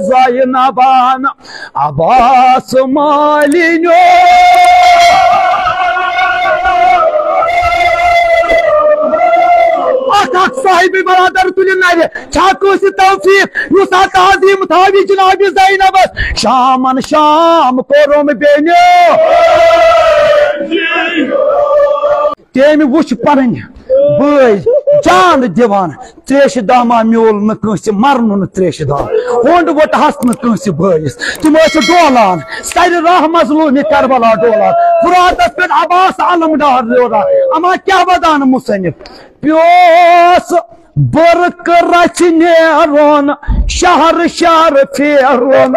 Zainaban Abbas Malino Sahib Baradar तुझे नारे छाको से तौफीक युसा ताज़ीम थावी जनाब ज़ैनब शामन शाम कोरो में बेन्यो तेम वुच परन बय जान दिवान त्रेश दामा म्योल न कंस मरन न त्रेश दाम होंड वोट हस न कंस बयस तुम डोलान सर राह मजलूम करबला डोलान फुरातस पे अब्बास आलमडार डोलान अमा क्या वदान मुसन्निफ प्योस बरक रचनेरोन शहर शहर फेरोन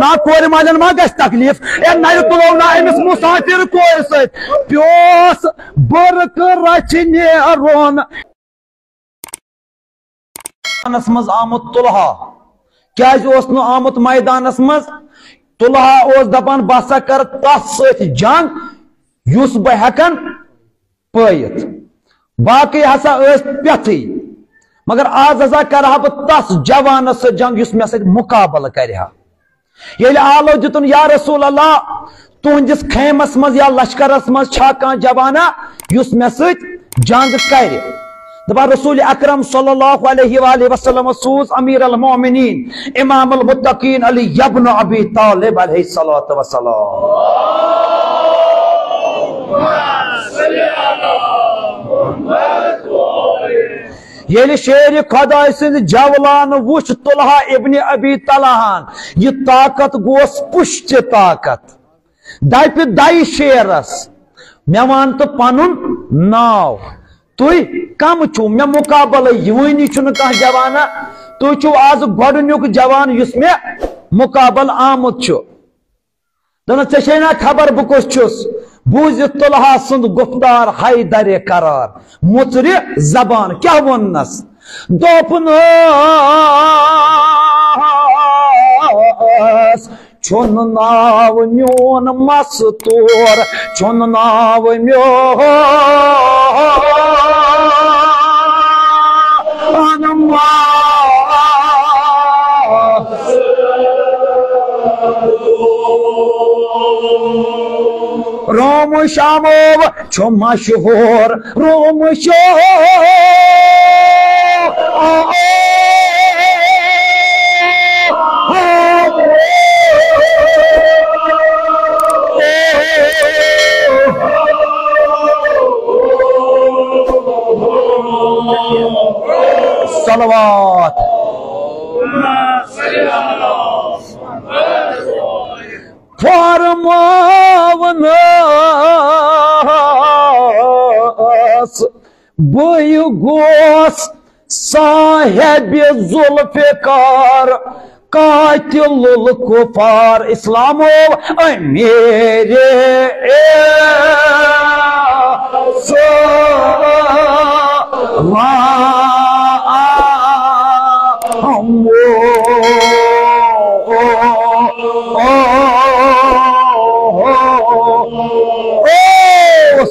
ना कोर मालन मा गस तकलीफ ए नय तुलो ना एमिस मुसाफिर कोर सत प्योस बरक रचनेरोन मैदानस मज आमुत तुलहा क्या ओस न आमुत मैदानस मज तुलहा ओस दपान बसा कर तस सत जंग युस बह हेकन पयत बाकी हसा पेथी मगर आज हसा कर तस जवानस से जंग युस मे सत मुकाबल कर आलो दितुन या रसूल अल्लाह तुहंदिस खेमस मज या लश्करस मज छा कां जवाना युस मे सत जंग कर दपा रसूल अकरम सल्लल्लाहु अलैहि वसल्लम सूज अमीर अल मोमिनीन इमाम अल मुत्तकीन अली इब्न अबी तालिब अलैहि सल्लतु वसल्लम ये शेर खुदा सिंध जवलान वुच तुलहा इब्न अबी तलहान ये ताकत गोस पुष्ट ताकत दप दई शेरस मे वन तो पनुन नाव तुई कम छु मे मुकाबल यवनी छु कह जवाना तु छु आज गोडनुक जवान युस मे मुकाबल आमुत छु दन चेना खबर बकुस छुस बूझ तुलहा सुंद गुफ्तार हैदर करार मुचरि जबान क्या वनस दोपनस छुन नाव म्योन मस्तूर छुन नाव म्योन रोम शामो छो मशहूर रोम शो सलवात फरमावनस बय गोस साहेब जुल्फिकार कातिल कुफार इस्लामो मेरे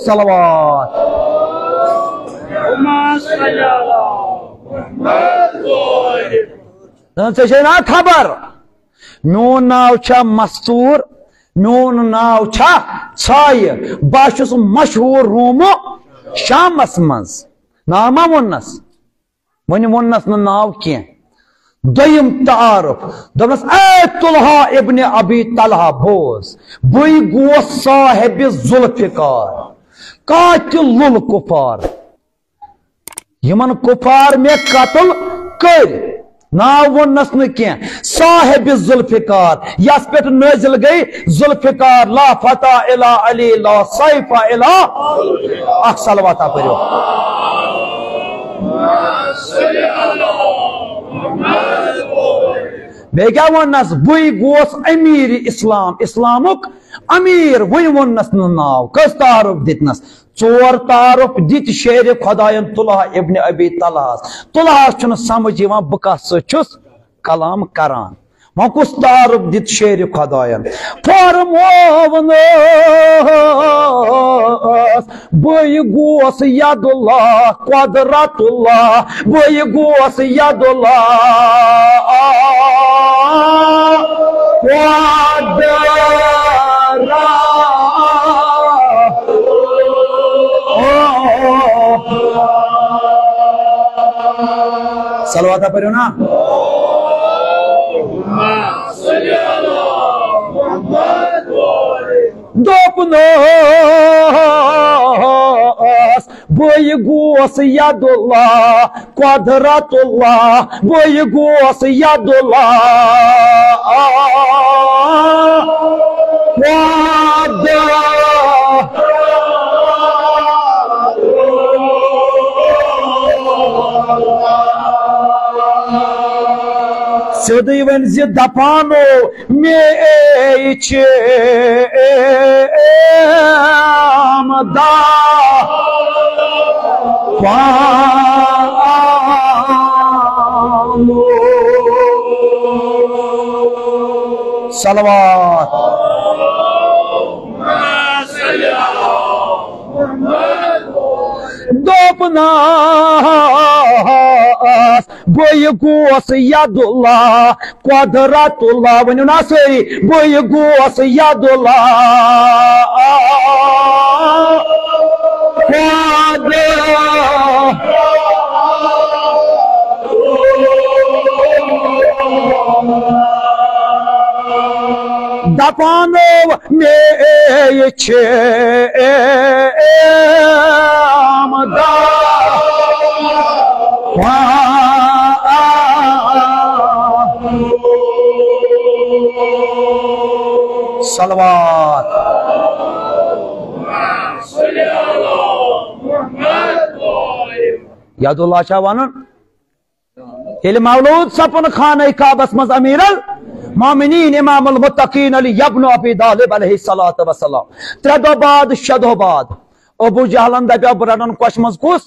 सलवात ना खबर मोन नाव छा मस्तूर मोन नाव छा छाय बाशुस मशहूर रोमो शामस मज नामा वनस वन वनस न नाव क्या दयम तारुफ दस ए तुलहा इब्न अबी तलहा बोस बई गोस साहिब जुल्फिकार कातिल कुफार यमन कुफार में कत्ल कर नाव वनस न क्या साहिब जुल्फिकार यस पे नाजिल गई जुल्फिकार ला फता इला अली ला सैफा इला सलवाता पढ़ो बे क्या वनस बुई गोस अमीर इस्लाम इस्लामुक अमीर वही वनस नाव कस तारुफ दितनस चोर तारुफ दित शेर खुदायन तुलहा इब्न अबी तलहास तुलहास छुन समझ यवान बह कस सुस कलाम करान वह कुस तारुफ दित शेर खुदायन फरमोवनस बय गोस यदुल्लाह कुदरतुल्लाह बय गोस यदुल्लाह सलवात पढ़ो ना। दोपनोस बय गोस यदुल्लाह कुदरतुल्लाह बय गोस यदुल्लाह सिद्ध वन दपानो मे मदा सलवात दोपनास बय गोस यदुल्लाह कुदरतुल्लाह वनु ना सारी बय गोस यदुल्लाह दपानो मे मदा सलवात यादुल्लाह शाह वन ये मौलूद सपन खान काबस मज अमीरल मोमिनीन इमामुल मुत्तकीन अली इब्न अबी तालिब अलैहिस्सलातु वस्सलाम त्रे दो बाद शे दो बाद अबू जहलन दपो बह रटन कोश मज कुस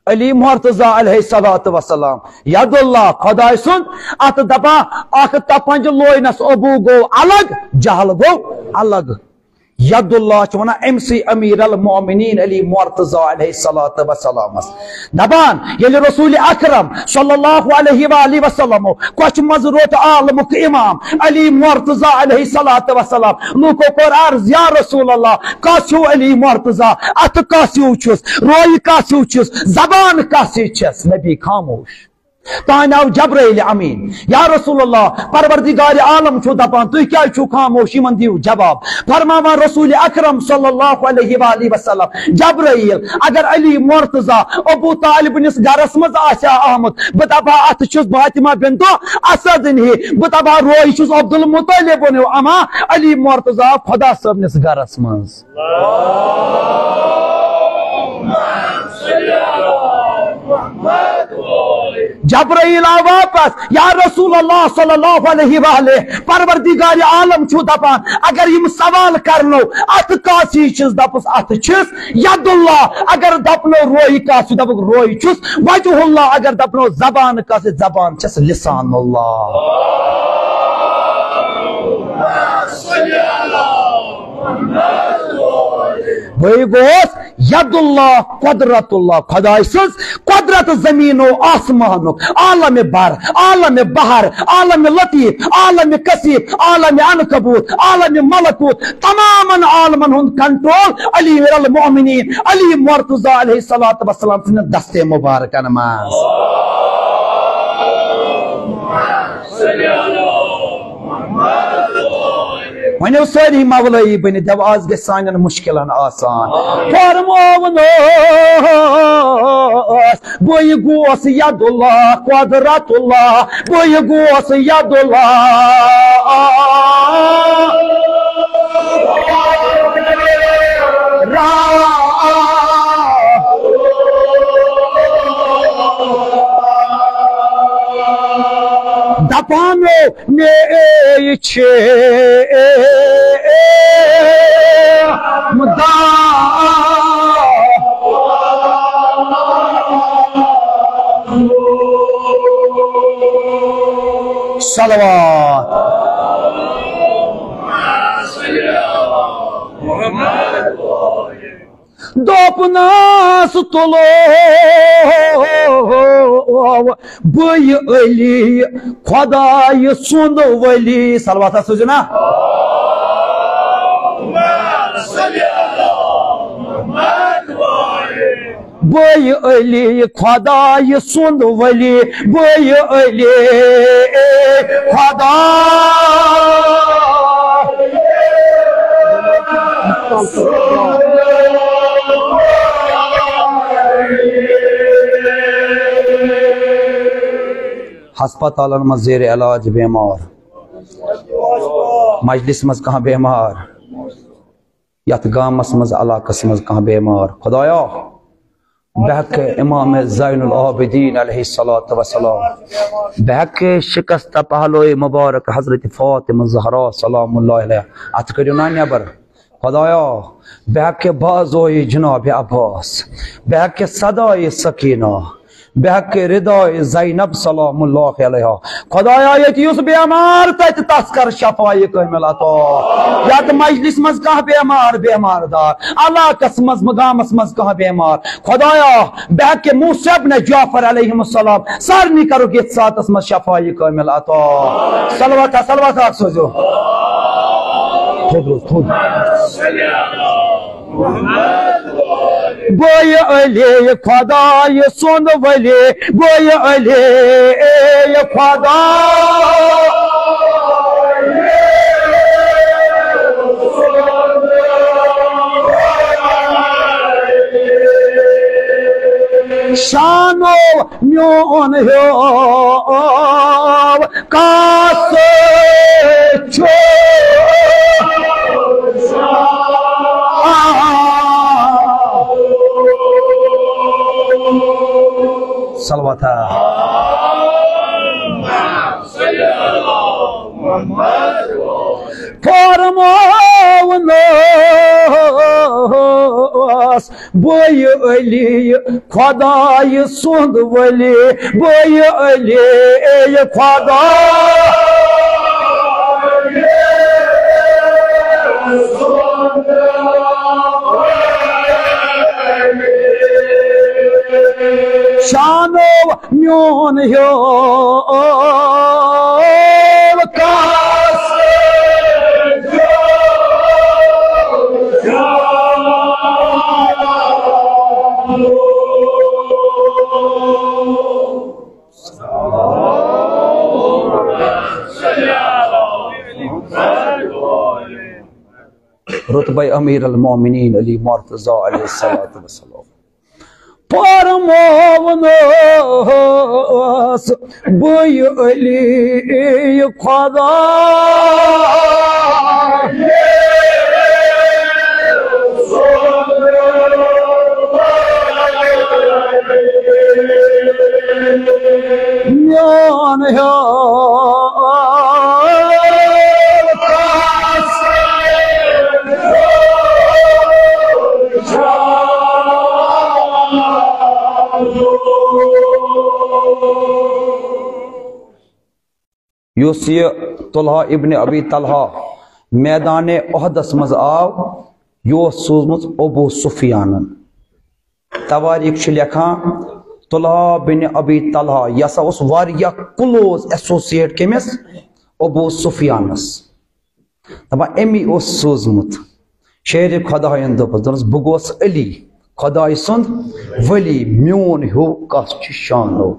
अली मुर्तजा अलैहिस्सलातु वस्सलाम यदुल्लाह खुदाय सुन अत दपा अख तपंज लोइनस अबू गो अलग जहल गो अलग यदुल्लाह वना एमसी अमीर अल मोमिनीन अली मुर्तजा अलैहिस्सलातु वस्सलाम दपान ये रसूल अकरम सल्लल्लाहु अलैहि वसल्लम कोच मज रोत आलमुक इमाम अली मुर्तजा अलैहिस्सलातु वस्सलाम लूको कोर अर्ज या रसूल अल्लाह कासु अली मुर्तजा अत कासु छुस रोय कासु छुस जबान कासु छस नबी खामोश तानाव जब्राइल अमीन या रसूलुल्लाह परवरदिगार आलम छु दपान तु क्या छु खामोश यमन दियो जवाब फरमावा रसूल अकरम सल्लल्लाहु अलैहि वसल्लम जब्राइल अगर अली मुर्तजा अबू तालिब निस गरस मज आशा अहमद बतबा अत छुस फातिमा बिनतो असद नि बतबा रोय छुस अब्दुल मुत्तलिब नो अमा अली मुर्तजा खुदा सब निस गरस मज जब्राइल आ वापस या रसूल अल्लाह सल्लल्लाहु अलैहि वसल्लम परवरदिगार आलम छु दपान अगर यम सवाल करनो अत कासी छस दपस अत छस यदुल्लाह अगर दपनो रोई कासी दपक रोई छस वजहुल्लाह अगर दपनो जबान कासी जबान छस लिसानुल्लाह वही गोस यदुल्लाह कुदरतुल्लाह खुदाय सज कुदरत जमीनो आसमानो आलम बर आलम बहर आलम लतीफ आलम कसीब आलम अनकबूत आलम मलकूत तमामन आलमन हुन कंट्रोल अली अल मोमिनीन अली मुर्तजा अलैहिस्सलातु वस्सलाम सिन दस्ते मुबारक नमाज वनो सारी मवलई बन दव आज ग सान मुश्किलन आसान बय गोस यदुल्लाह कुदरतुल्लाह बय गोस यदुल्लाह दपानो मे मुदा सलवात दोपनास तुलो बय अली खुदाय सुन वली सलवात सुजना बोय अली खुदाय सुंद वली बोय अली खुदा हस्पताल में जेर इलाज बेमार मजलिस मज कहाँ बेमार यथ गामस मज इलाकस मज कहाँ बेमार खुदाया बहक इमाम ज़ैनुल आबिदीन अलैहिस्सलातु वस्सलाम बहक शिकस्त पहलोए मुबारक हजरत फातिमा ज़हरा सलामुल्लाह अलैहा अत करियो ना नबर खुदाया बहक बाज़ोए जनाब अब्बास बहक सदाए सकीना बहक रिदाए ज़ैनब सलामुल्लाह अलैहा खुदाया युस बेमार तत तस्कर शफाए कामिल अता यत मजलिस मज कह बेमार बेमार दार अलाकस मज गामस मज कह बेमार खुदाया बहक मूसा इब्न जाफर अलैहिस्सलाम सारनी करो कि सातस मज शफाए कामिल अता सलवात सोजो थोद बोय अली खुदाय सुंद वली बोय अली खुदा शानो म्योन हो कास छो सलवाता फरमावनोस बोय अली खुदाय सुंद वली बोय अली खुदा शानो म्योन हो कास रुतबा अमीर अल मोमिनीन अली मुर्तज़ा अलैहिस्सलातु वस्सलाम फरमावनोस बोय अली खुदा म्यान हो युस ये तुल्हा इब्न अबी तलहा मैदान ओहदस मज आव यो सूजमुत अबू सुफियानन तवारीख लेखान तुल्हा बिन अबी तलहा यह उस वारिया क्लोज एसोसिएट कमिस अबू सुफियानस दपा अमी उस सूजमुत शेर खुदायन दोपस बह गोस अली खुदाय सुंद वली म्योन हो कस शानो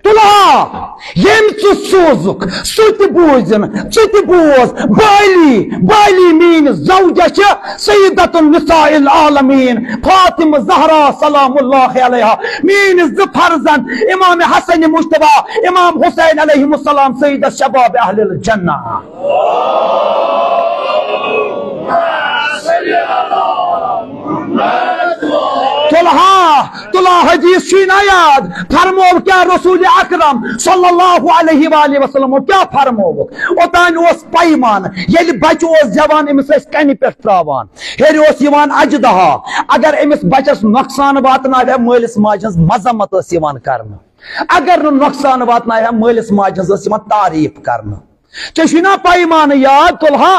तुल्हा यम सोजुक सुत बोजन चुत बोज बाली मीन ज़ौजा छ सय्यदतुन निसाइल आलमीन फातिमा ज़हरा सलामुल्लाह अलैहा मीन ज़ फर्जंद इमाम हसन मुज्तबा इमाम हुसैन अलैहिस्सलाम सय्यद शबाब अहलिल जन्नह तुल्हा हदीस छीना याद फरमो क्या रसूल अकरम सल्लल्लाहु अलैहि वसल्लम क्या फरमो ओतान ओस पैमान येल बच ओस जवान अमिस कन पे त्रावान हेर ओस यवान अजदहा अगर अमिस बचस नुकसान वातनावे मालिस माज हंस मजम्मत करना अगर नुकसान वातनावे मालिस माज हंस तारीफ करना चेना पैमान याद तुल्हा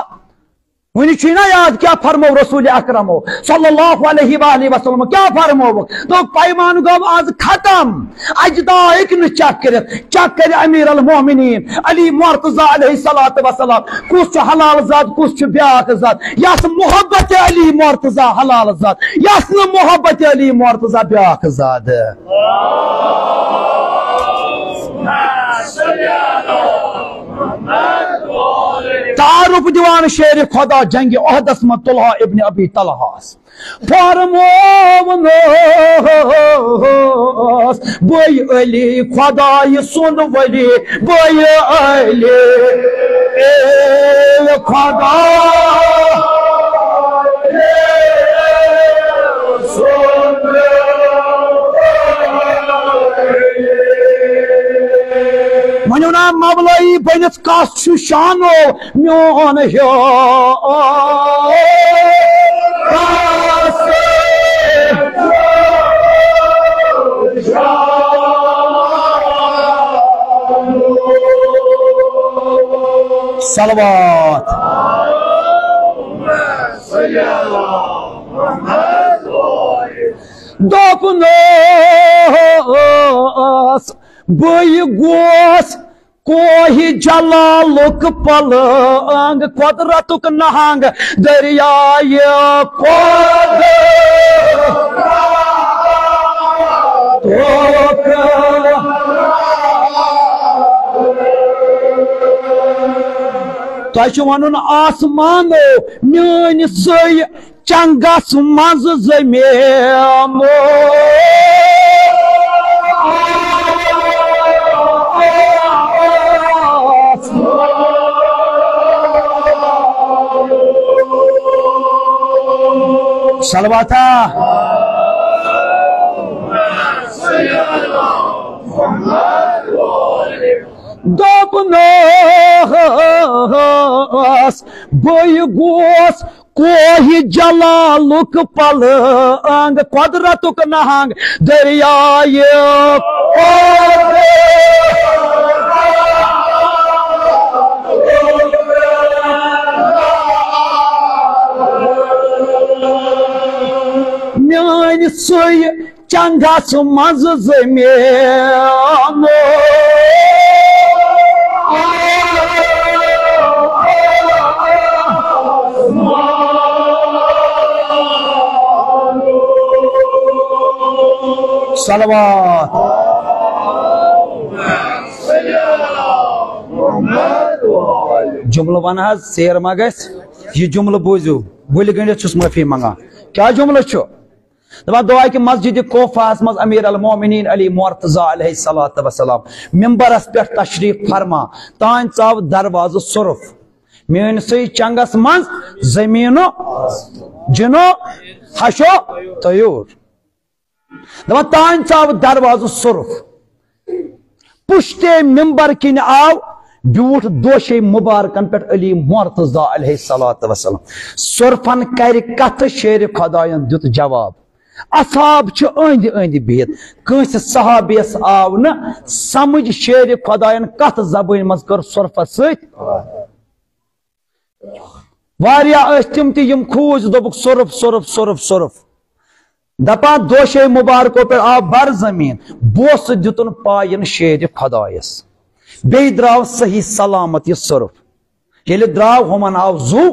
वही ना याद क्या फरमो रसूल अकरमो सल्लल्लाहु अलैहि वसल्लम क्या फरमो तो पैमान गो आज खत्म अजदा न चेक कर अमीर अल मोमिनीन अली मुर्तजा अलैहि सलात वसलाम कुछ हलाल जात कुछ ब्याक जात यस मोहब्बत अली मुर्तजा हलाल जात यस न मोहब्बत अली मुर्तजा ब्याक जात तारुफ दीवान शेर खुदा जंग ओहदस में तुलहा इब्न अबी तलहास फरमोस बोय अली खुदा सुन वली बोय अली खुदा वनो ना मवलाई बनित कस शानो मोन हो सलवात दोपनोस बय गोस कोहि जलालुक पलंग कुदरतुक नहंग दरियाय कोद तुझ वन आसमानो मान सई चंगस मज जमेमो सलवाता दोपनोस बय गोस कोहि जलालुक पलंग कुदरतुक नहंग दरियाय मान सई चंगस मज जमेमो सलवात जुमल वन सेर मा गस यह जुमल बोजू बुल गंडित माफी मंगान क्या जुमल दपा दुआ कि मस्जिद कोफास मज अमीर अल मोमिनीन अली मुर्तजा अलैहि सलात वसलाम मिंबरस पे तशरीफ फरमा तान चाव दरवाज सुरफ मेन सई चंगस मज जमीनो जिनो हशो तयूर दपा तान चाव दरवाज सुरफ पुश्ते मिंबर किन आव बूठ दोशे मुबारकन पे अली मुर्तजा अलैहि सलात वसलाम सुरफन कर कथ शेर खुदायन दुत जवाब असहाब अंद अंद बिहित कंस सहाबियस आव न समझ शेर खुदायन कथ जबान मज कर सुरफस सत तिम तिम खूज दोबुक सुरफ सुरफ सुरफ सुरफ दपा दोशे मुबारको पे आव बर जमीन बोस दुतन पायन शेर खुदायस बे द्राव सही सलामत यह सुरफ ये द्राव हमन आव जू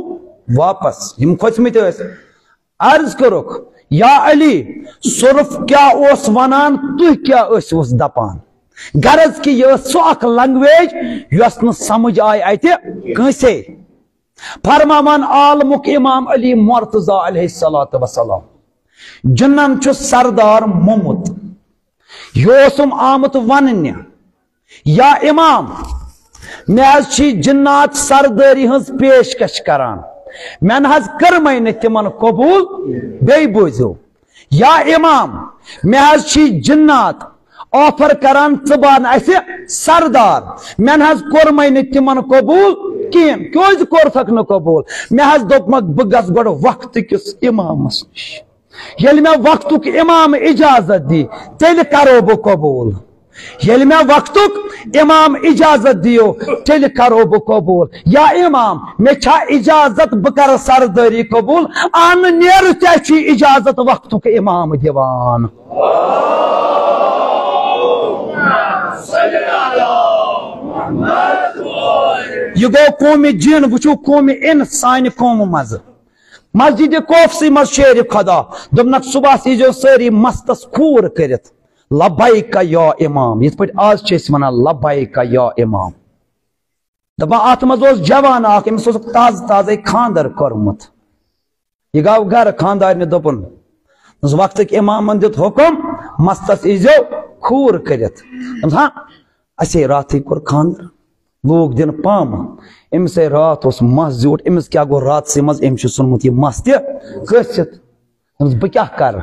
वापस हम खोचमित अर्ज करुक या अली सुरफ क्या ओस वनान तु क्या ओस दपान गरज कि यह सो अख लैंग्वेज यस न समझ आय अते कंसे फरमान आलमुक इमाम अली मुर्तजा अलैहि सलात वसलाम जिन्नन छु सरदार मोमुत योसुम आमत वनन्य या इमाम मे जिन्नात सरदारी हज पेशकश करान मैन हज करमय न तिमन कबूल बे बोझो या इमाम मे जिन्नात ऑफर करान चबान ऐसे सरदार मैन हज कोरमय न तिमन कबूल किन क्यों कोरथक न कबूल मे हज दोपमक बह गस गोड़ वक्त किस इमामस निश ये मे वक्तुक इमाम इजाजत दी तेल करो बह कबूल ये मे वक्तुक इमाम इजाजत दियो तेल करो बह कबूल। या इमाम मे छा इजाजत बह कर सरदारी कबूल। आन नेर ते इजाजत वक्तुक इमाम दिवान। यह गो कौमी जिन वो कौमी इन सान कौम मज मस्जिद कोफसी मज शेर खुदा दोनक सुबह यीजो सारी मस्तस खूर कर लब्बैक या इमाम। यथ पे आज वन लब्बैक या इमाम। दपा अत मज जवान अमिस ताज ताजे खानदर कर्मुत। यह गो घर खानदार ने दोपन वक्त इमामन दित हुक्म मस्तस यीजो खूर कर। हाँ असे रात कोर खानदर लोग दिन पाम अमिस रात मस ज्यूट अमिस क्या गो रात से मज अम सुनमुत यह मस तसित बह क्या कर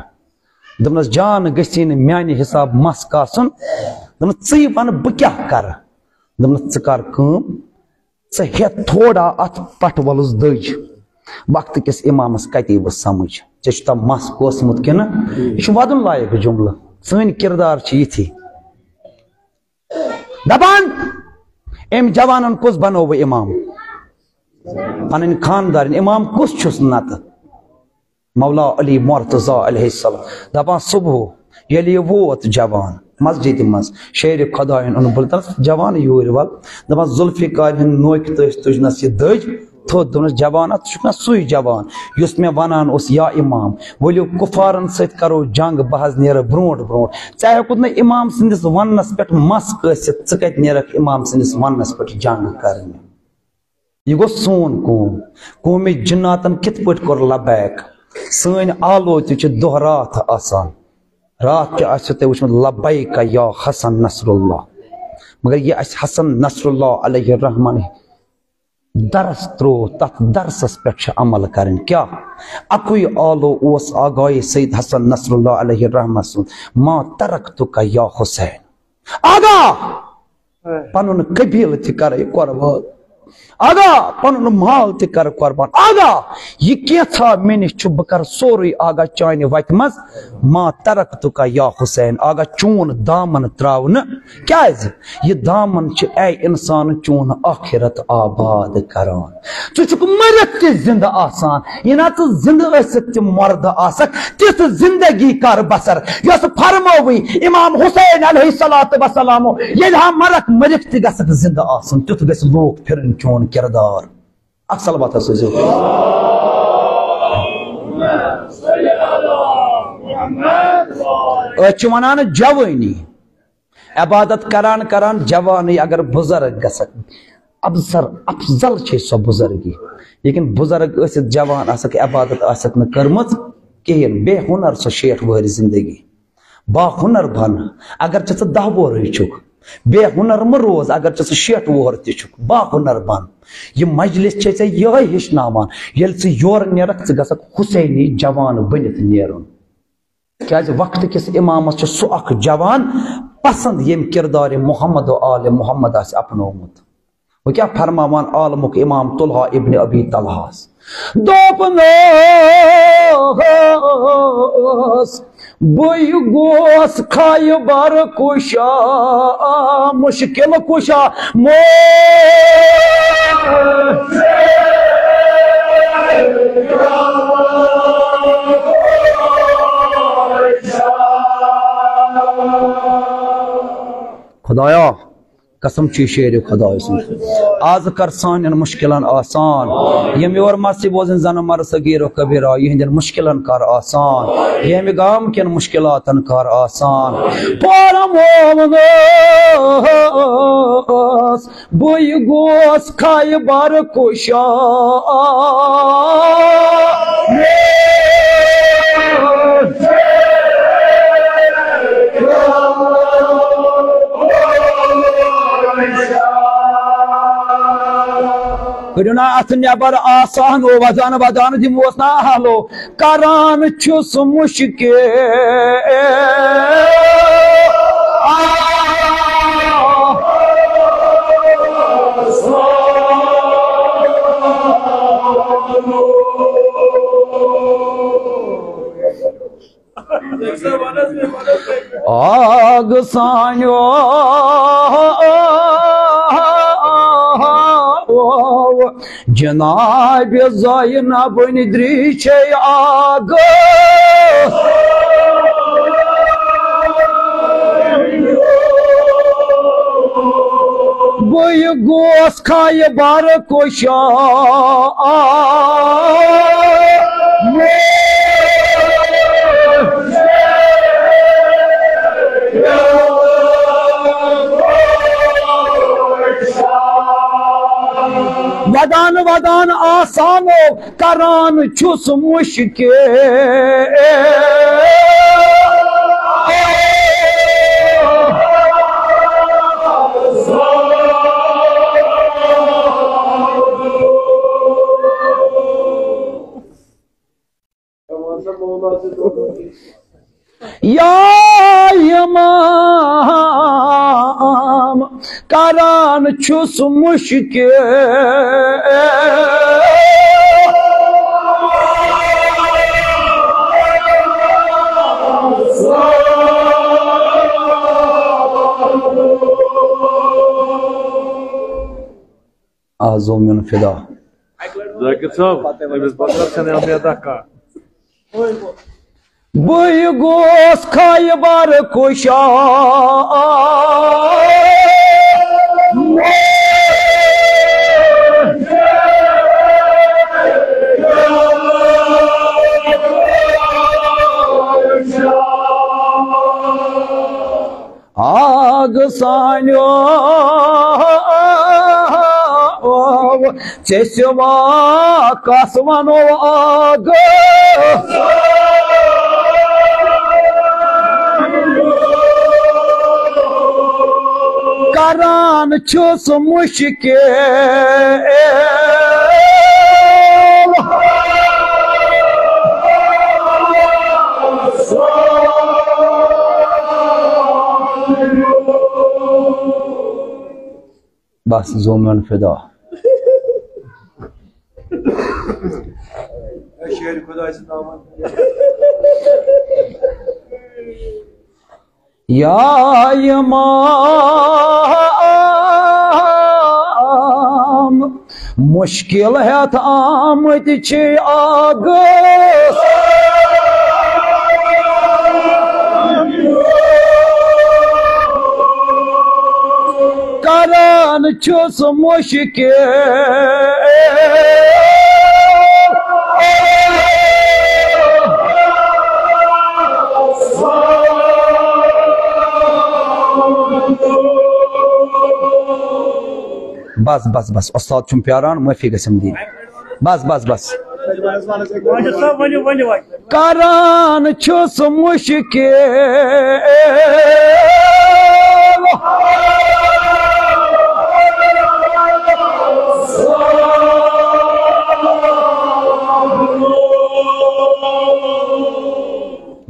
दपनस जान गसी मान हिसाब मस कासन दपन ी वन बह क्या कर दपनस कर हे थोड़ा अत पट वलुस दज वक्त किस इमामस कति बह समझ े मस कोसमुत कि यह वदन लायक जुमल सन किरदार यथि दपान अम जवान कुस बनो बह इमाम पन खानदार इमाम कुस नत मौला अली मुर्तजा अलैहिस्सलाम दपान सुबह ये वोत जवान मस्जिद मज शेर खुदायन उन बुलतस जवान यूर वल दपान जुल्फिकार नोक तुजनस यह दज थोद दोनस जवान ना सुई जवान युस मे वनान या इमाम वलियो कुफारन सत करो जंग बहज नेर ब्रोट ब्रोट चाहे हेकुत न इमाम सन्दिस वनस पे मस कसित च कत नेरक इमाम सन्दिस वनस पे जंग कर। यह गो सोन कौमी जिन्नातन कित पट कोर लबैक सन आलो तह रात आसान रात ते वुचमुत लबैक या हसन नसरुल्लाह मगर यह हसन नसरुल्लाह अलैहि रहमान दरस त्रो तथ दरसस पे अमल कर क्या अकुई आलो ओस आगाई सईद हसन नसरुल्लाह अलैहि रहमान सुन मा तरक्तुका या हुसैन आगा पनुन कबील ति कर कुर्बान आगा पनुन माल ति कर कुर्बान आगा यह क्या मे निश बह कर सोरे आगा चाने वत मज मा तरक्तुका या हुसैन आगा चून दामन त्रावन क्या यह दामन ए इंसान चून आखिरत आबाद करान चुक मरत जिंद आसान यह ना तो जिंद मर्द आसक तिथ जिंदगी कर बसर यस फरमावी इमाम हुसैन अलैहिस्सलातु वस्सलाम ये मरक मरिक त गसक जिंद आसन तिथ गस लोग फिरन चोन किरदार असल बात वनान जवानी इबादत करान करान जवानी अगर बुजुर्ग गसक अबसर अफजल सो बुजुर्गी लेकिन बुजुर्ग जवान आसक इबादत आसक न कर्मत कहें बे हुनर सो 60 वहर जिंदगी बा हुनर बन अगर चे 10 वहर चुक बे हुनर म रोज अगर चे 60 वहर तुक बा हुनर बन यह मजलिस यह हेचनावान ये योर नेरक गसक हुसैनी जवान बनित नेरुन क्या वक्त किस इमामस सह जवान पसंद यम किरदार मोहम्मद आल मोहम्मद अपनोमुत वो क्या फरमावान आलमुक इमाम तुल्हा इब्न अबी तलहास बह गोस खैबर कुशा मुश्किल कुशा खुदाया कसम शेर खुदा आज कर सान मुश्किलन आसान यम योर मसी बोजन जन मर सगीर कबीरा यहद मुश्किलन कर आसान यम गाम कन मुश्किलातन कर आसान बह गोस खैबर कुशा अथ नबर आसान ओ वजान वजान दिमोस ना हालो करान छुस मुश्किल आग सान्यो जनाब ज़ैनब द्रीच आग बह गोस खाय बार कोशा वदान वदान आसानो करान छुस मुश्किल या इमाम करान छुस मुश्किल आज़ो मिन फिदा बह गोस खाय बार कोशा आग सान्यो चेसवा कसवनो आग करान छुस मुश्किल बस ज़ोमन फिदा या इमाम मुश्किल है आमद छे आग करान छुस मुश्किल बस बस बस उस्ताद चुम प्यारान माफी गसम दी बस बस बस करान छुस मुश्किल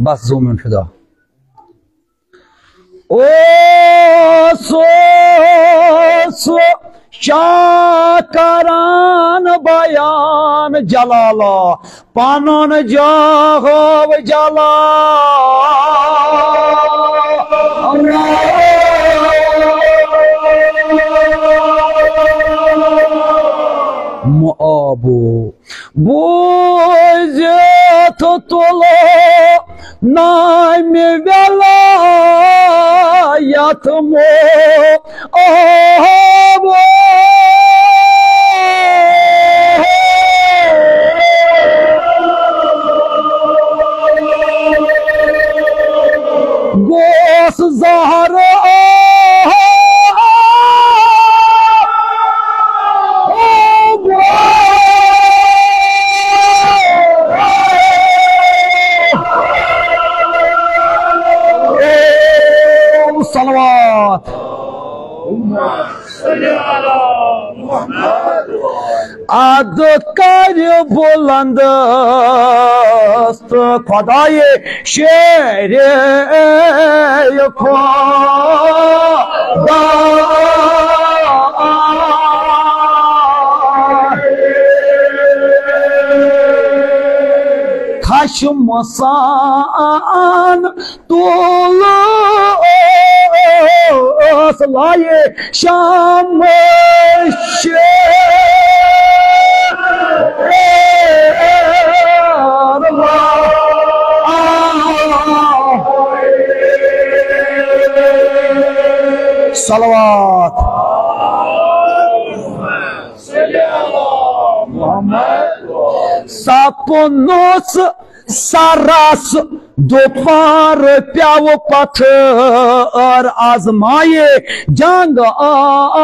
बस ज़ूम फिदा ओ सो शाकरान बयान जलाला पानन जाहव जला मुआबू बोझे तो तोलो नाम वेलायत मो गोस ज़हर सलवात आद कर बुलंद खुदाए शेर खुदा खश मसान तुल लाए शाम सलवात सपनोस सारास दोपहर प्याव पत्थर आजमाए जंग आज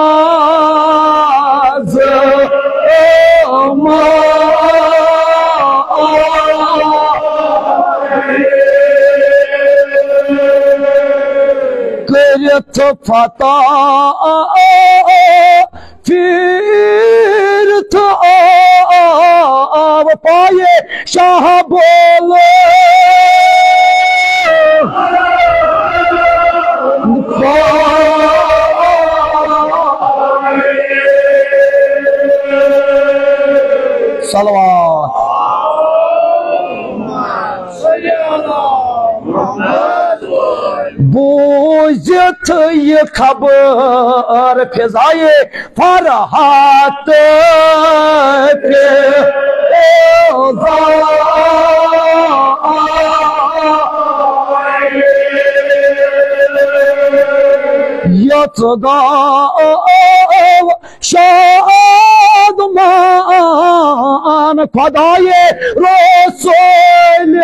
करत फता फिर तो पाए शाह बोले सलवात बूझत ये खबर फिजाए फरहात के शाद मान खुदाए रसूल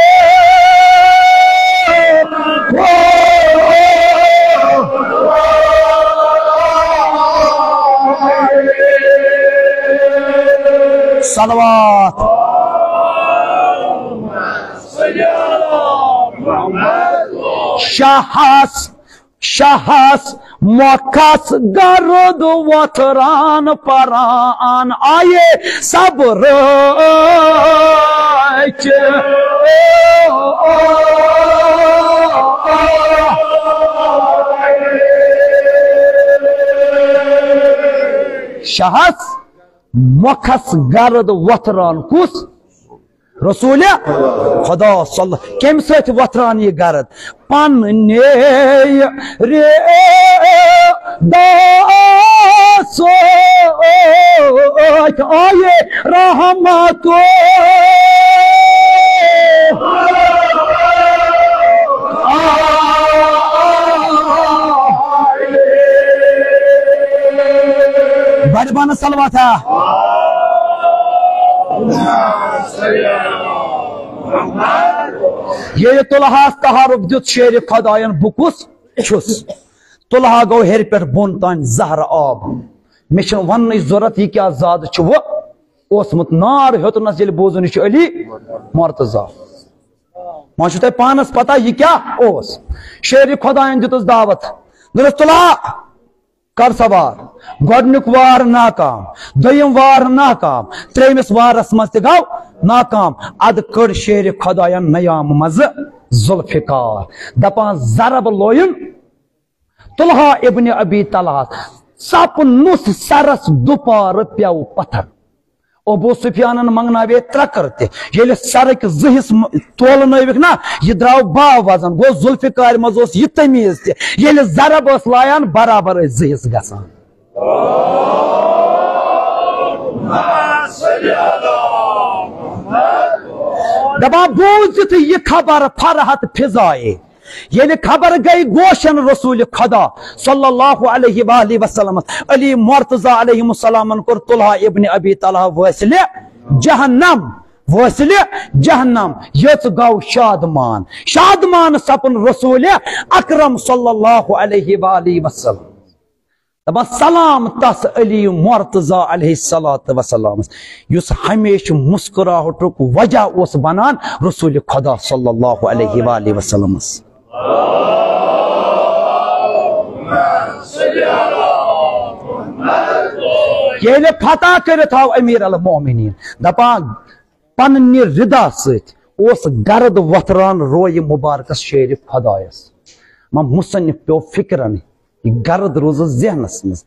सलवात शहस शहस मौकस गर्द वतरान परान आए सब्र शहस मखस गर्द वतरान कुस रसूल खुदा सल्लल्लाहु कम सत वतरान ये गर्द पन्ने रे दासो आए रहमत बड़बान सलवा था ये तुलहास तहारुफ दुत शेर खुदायन बुकुस छुस तुलहा गो हेर पे बोन तान जहर आब मे वन जरूरत यह क्या जाद वोसमुत नार हेतुनस ये बोजन अली मुर्तजा वह तुम पानस पता यह क्या शेर खुदायन दुतस दावत दुस तुलहा कर सवार गोडनुक वार नाकाम दोयम वार नाकाम त्रेमिस वारस मज गो नाकाम अद कड़ शेर खुदायन नयाम मज जुल्फिकार दपान जरब लोयन तुलहा इब्न अबी तलहा सपनुस सरस दुपार प्याव पत्थर अबू सुफियान मंगनावे त्रकर ये सरक जहिस तोलनविक ना यह द्राव बा वजन गो जुल्फिकार मज यह तमीज ये जरब लायान बराबर जहिस गसान दबा बूझत यह खबर फरहत फिजाए ये खबर गई गोशन रसूल खुदा सल्लल्लाहु अलैहि वसल्लम अली मुर्तजा अलैहिस्सलाम को तुलहा इब्न अबी तलहा वसिल जहन्नम वसिल जहन्नम यच गौ शादमान शादमान सपन रसूल अकरम सल्लल्लाहु अलैहि वसल्लम दबा सलाम तस अली मुर्तजा अलैहिस्सलाम युस हमेशा मुस्कुराहटुक वजह उस बनान रसूल खुदा सल्लल्लाहु अलैहि वसल्लम ये फतह कर अमीर अल मोमिनीन दपान पन्ने रिदा सत गर्द वथरान रोय मुबारकस शेर खुदायस मुसन्निफ पे फिक्रन गर्द रोज जहनस मज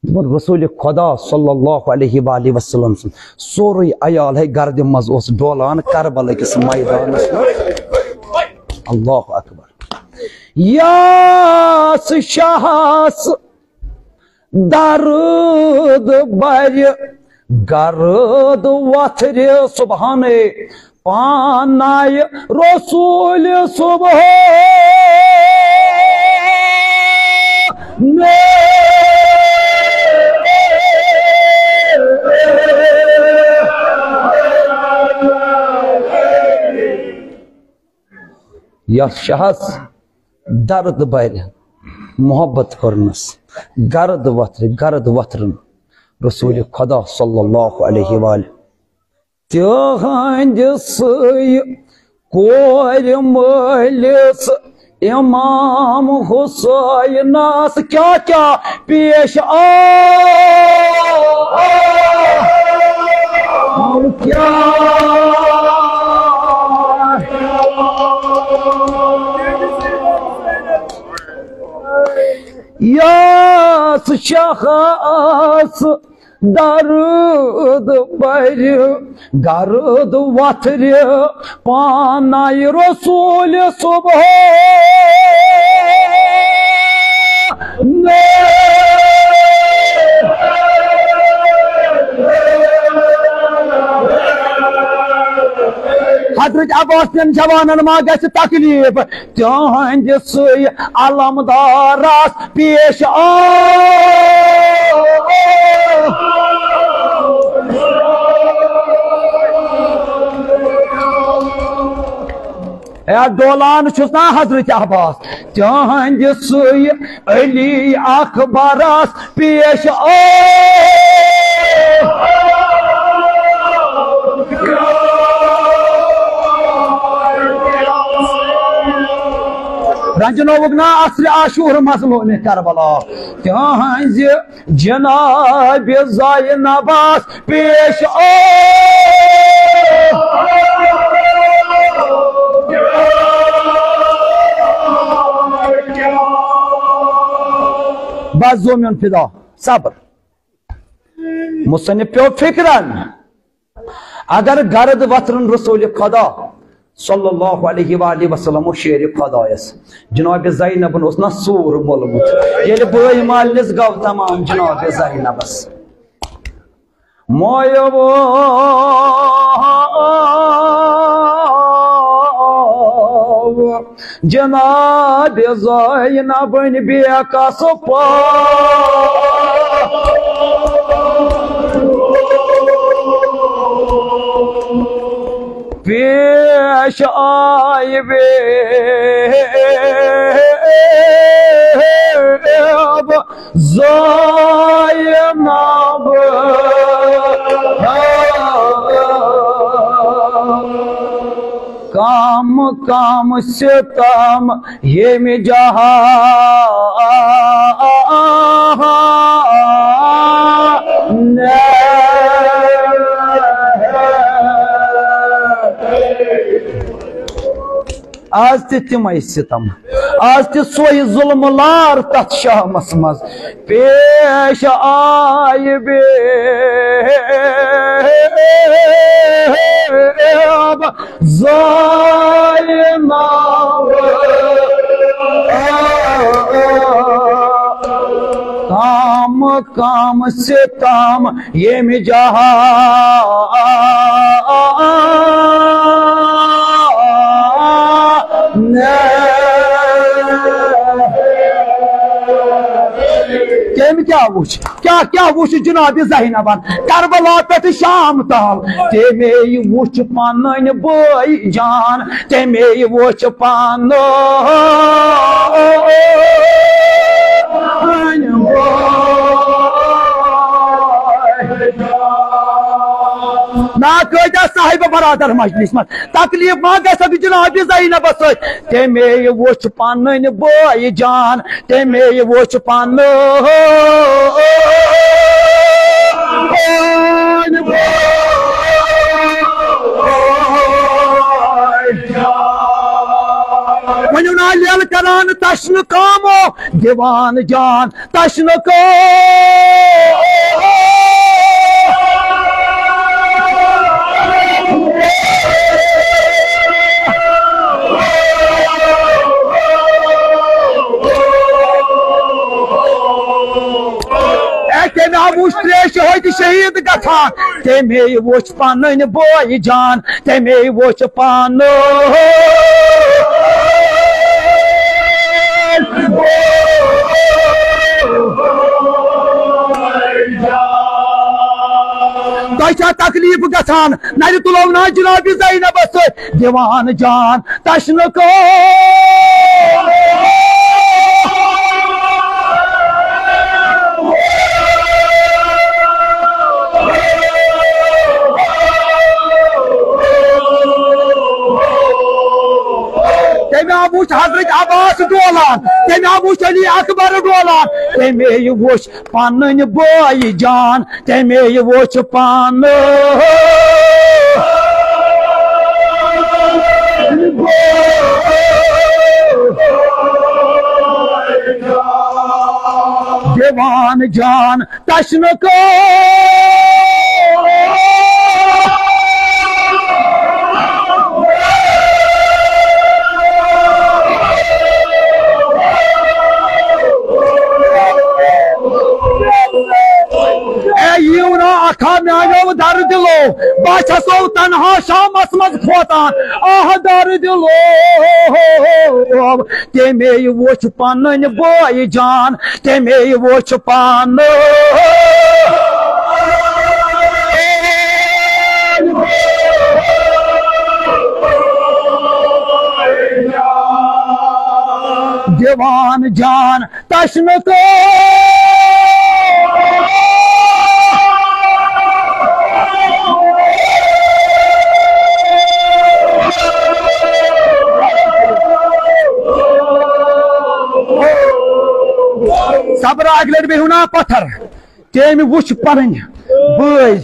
रसूल खुदा सल्लल्लाहु अलैहि वसल्लम सोरे अयाल है गर्द मज डोलान करबला किस मैदान। अल्लाह अकबर। यास शाहस दर्द बर गर्द वथर सुबहाने पानाय रसूल सुबह यह शहस दर्द बर मोहब्बत करनस गर्द वथरन रसूल खुदा सल्लल्लाहु अलैहि वसल्लम तिहंद सय कोर मलिस इमाम हुसैनस क्या क्या पेश क्या यास शखास दर्द बर गर्द वथर पानाय रसूल सुबह हजरत अब्बास जवान मा ग तकलीफ तिहंद सय अलमदारस पेश डोलान ना हजरत अब्बास तिहंद सय अली अकबरस पेश रंजनोवुक ना असर आशूर मसलोन करबला तिहंज जनाब ज़ैनबस पेश बस जोमियन फिदा सब्र मुसन्निफ पे फिक्रन अगर गर्द वतरन रसूल खुदा सल्लल्लाहु अलैहि वसल्लम शेर खुदायस जनाब ज़ैनबन उस ना सूर बोलमुत ये बई मालिस गव तमाम जनाब ज़ैनबस मोयबो जनाब ज़ैनबन बेकस पेश आए बे ज़ैनब काम काम सितम ये में जहा आज तिम सितम आज सोई जुल्म लार तथ शामस मज पेश आय बे ज़ैनब काम काम सितम ये में जहा क्या वुच क्या वुच जनाब ज़ैनबन करबला पे शाम ताल तेमे वुच पन बई जान तेमे वुच पन ना कह साहिब बरादर मजलिस मत तकलीफ मा ग जनाब ज़ैनबस तेमे वुच पन बई जान तेमे वुच पन वन लेल करान तशन कामो दीवान जान तश्न को त्रेश हो शहीद गथान तमे वो पन बोय जान तमे वो पान तुम तकलीफ गथान नर तुलो ना जनाब ज़ैनब दीवान जान तश्न को वुच हजरत अब्बास डोलान तमे वुच अली अकबर डोलान तमे वुच पन बोय जान तमे वुच पान दीवान जान तश्न को म्यानो दर दिलो बासो तनहा शामस मज खोतान आह दर दिलो तमे वुच पन बोय जान तमे वुच पान दीवान जान तश्न को सबर अगले बेहुना पत्थर तम वुच पन बय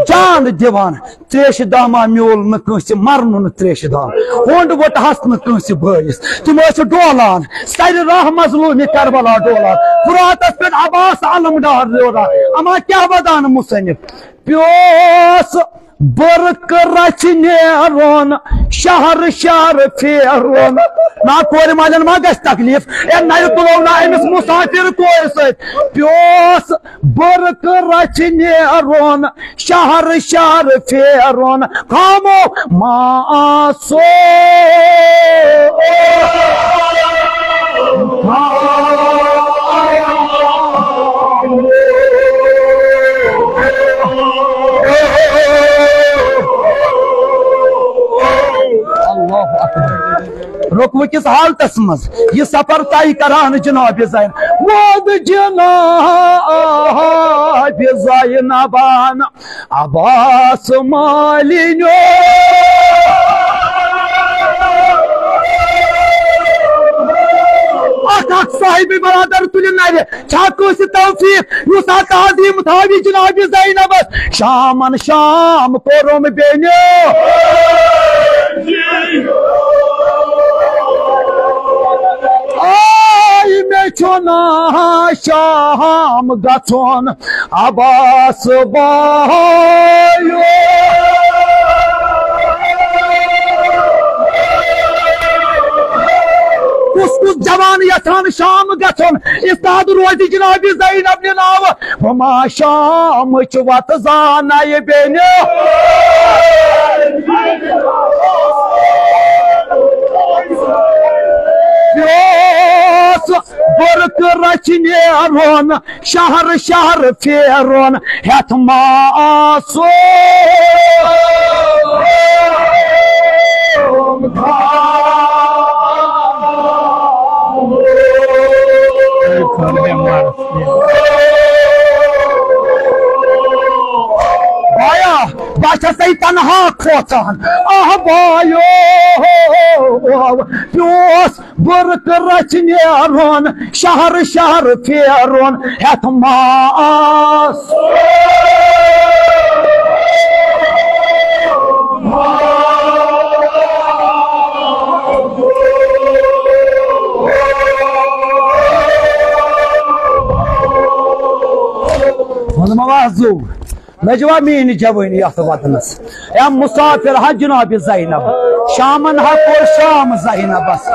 जान दिवान त्रेश दामा म्योल न मरन त्रेश दाम होंड वोट हस न बयस तुम डोलान सर राह मजलूम करबला डोलान फुरात पे अब्बास आलमडार डोलान अमा क्या वदान मुसनिफ प्योस बर्क रच नेरोन शहर शहर फेरोन ना कोर मालन मा गस तकलीफ ए नर तुलो ना अमिस मुसाफिर कोर सत प्योस बर्क रच नेरोन शहर शहर फेरोन खामो मासो रुकव किस हालतस मज यह सफर तय करान जनाब ज़ैन वद जनाब ज़ैनबान अब्बास मालिनो साहिब बरादर तुल नर तौफीक युसा ताज़ीम थावी जनाब ज़ैनब शामन शाम कोरम बेनो चुना शाम गथोन अब्बास बायो कुस जवान यथान शाम गथोन इस्ताद रोज जनाब ज़ैनब नाव वमा शाम वत जाना बेनो बर्क रच नेरोन शहर शहर फेरोन हेथ मासो सही तनहा खोचान आह बायो प्योस बर्क रच नेरोन शहर शहर फेरोन हेथ मास महजू नजवा मीन जवानी अत वतनस या मुसाफिर हा जनाब ज़ैनब शामन हा कोर शाम ज़ैनबस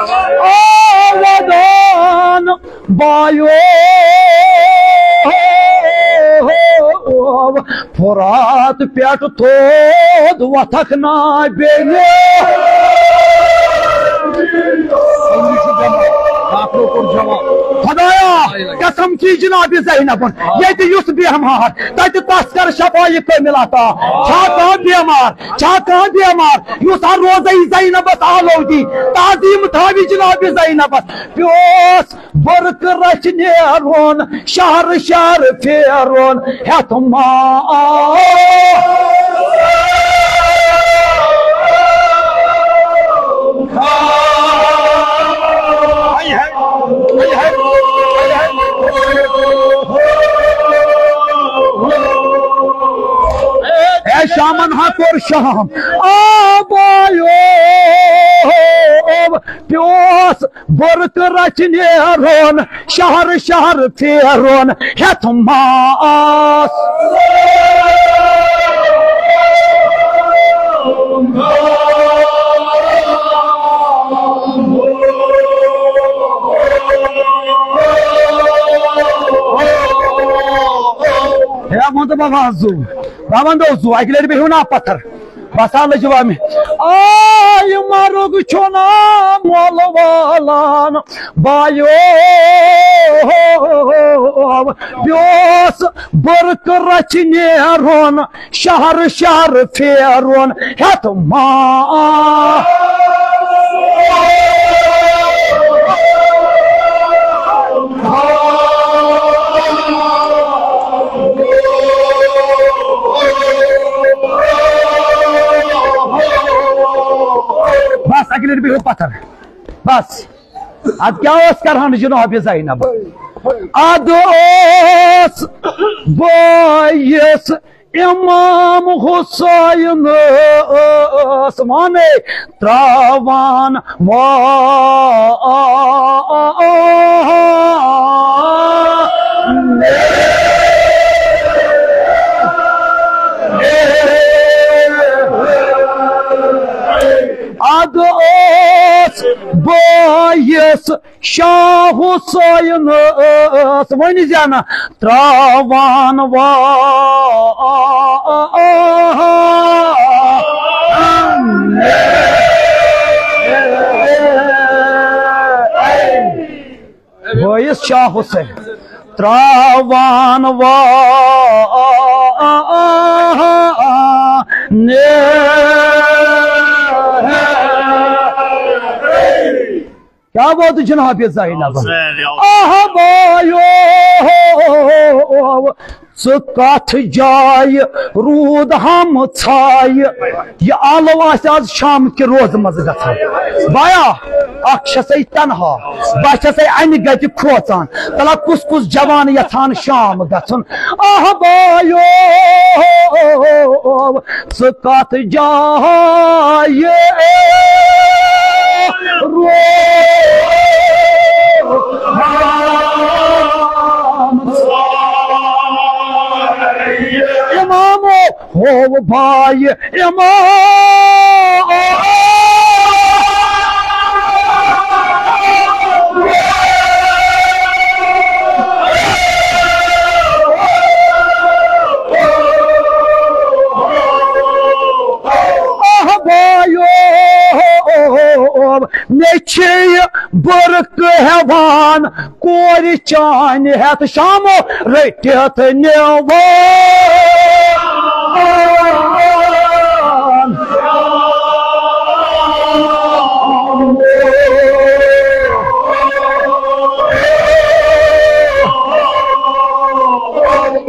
वदान बायो फुरात पेट थोद वथक ना बेने खुदाया कसम की जनाब ज़ैनबन ये बेहमार तत तस्कर शफाई कमिल अता बेमार युस रोज़ ज़ैनबस आलोगी ताज़ीम थावी जनाब ज़ैनबस प्योस बर्क रच नेरोन शहर शहर फेरोन हेत शामन हा कोर शाम आबायो प्योस बर्क रच नेरोन शहर शहर फेरोन हेत मास बाबू अकल बिहू ना पत्थर बसाल जवाब आय मरुग छोना मोल वालान बायो ब्योस बर्क रच नेरोन शहर शहर फेरोन हेत मा बस अगले बिहू पत्थर बस अब क्या कर जनाब ज़ैनब अद बोयस इमाम हुसैन माने त्रावान अदोस बोयस शाह हुसैन वन जाना त्रावान बोयस शाह हुसैन त्रावान क्या बात जनाब ज़ैनब कथ जाय रूद हम छाय ये आलो आज शाम के रोज मज ग बाया अक्षसे तनहा बे अन गति खोचान तला कुस कुस जवान यथान शाम गन आह बायो कथ जाय इमामो हो भाई इमाम मे बर्क हेवान कोर चान हेत शामो रटियत नेवान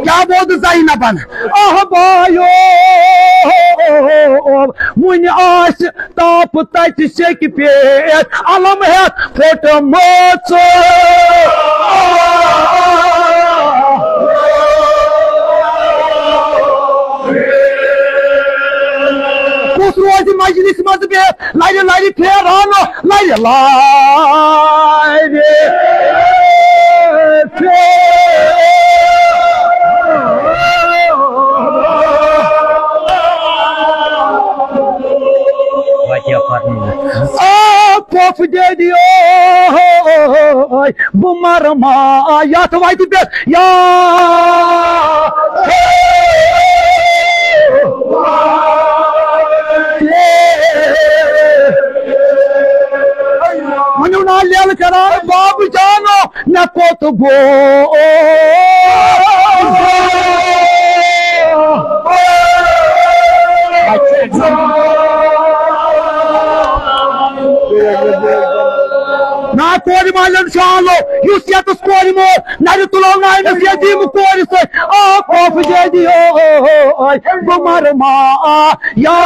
क्या बोल ज़ैनबन आह बायो मुन आस ताप तत सेक पेट अलम हेत फोट मोच कुस रोज मजलिस मज बे लारि लारि फेरानो लारि लारि बुमर मा यात वाइट पे या मनुना लेल करार बाबू जानो न कोत बो ना कोरी मालन शालो युसियत कोरी मो नर तुलो नाय में यदी मु कोरी से आ कोफ जे दियो बुमर मा या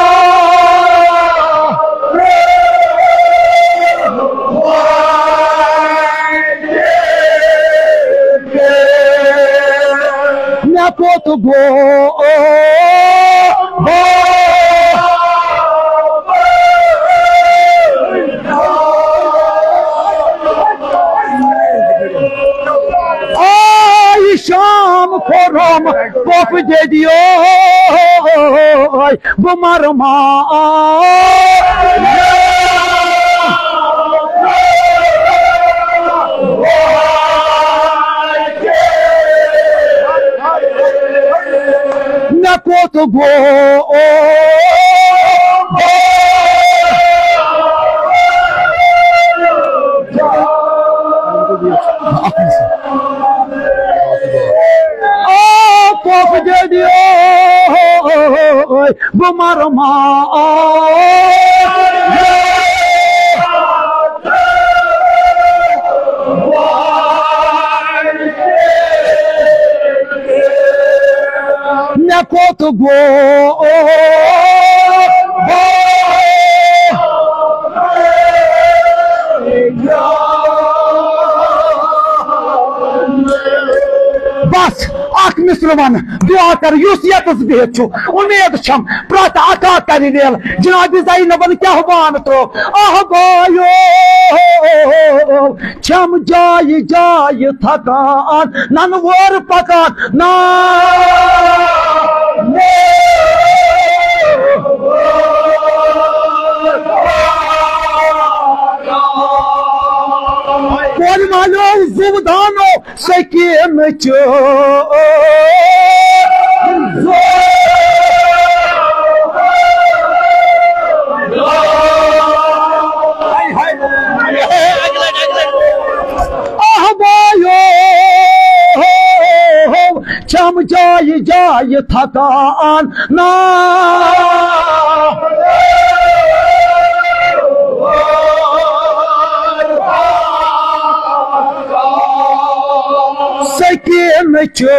ना कोत बो शाम को रोम कोप दे दियो बुमर मा न कोत बो बुमर मा न कोत बो बस अख मिसलमान दुआ कर युसियत बिहत उम्मीद छम प्रत अता कर रेल जनाब ज़ैनबन क्या बान तो आह बायो छम जाय जाय थकान नन वर पकान ना कोन मालो जुबदानो सकीम चो छम जाय जाय थकान ना सकीम चो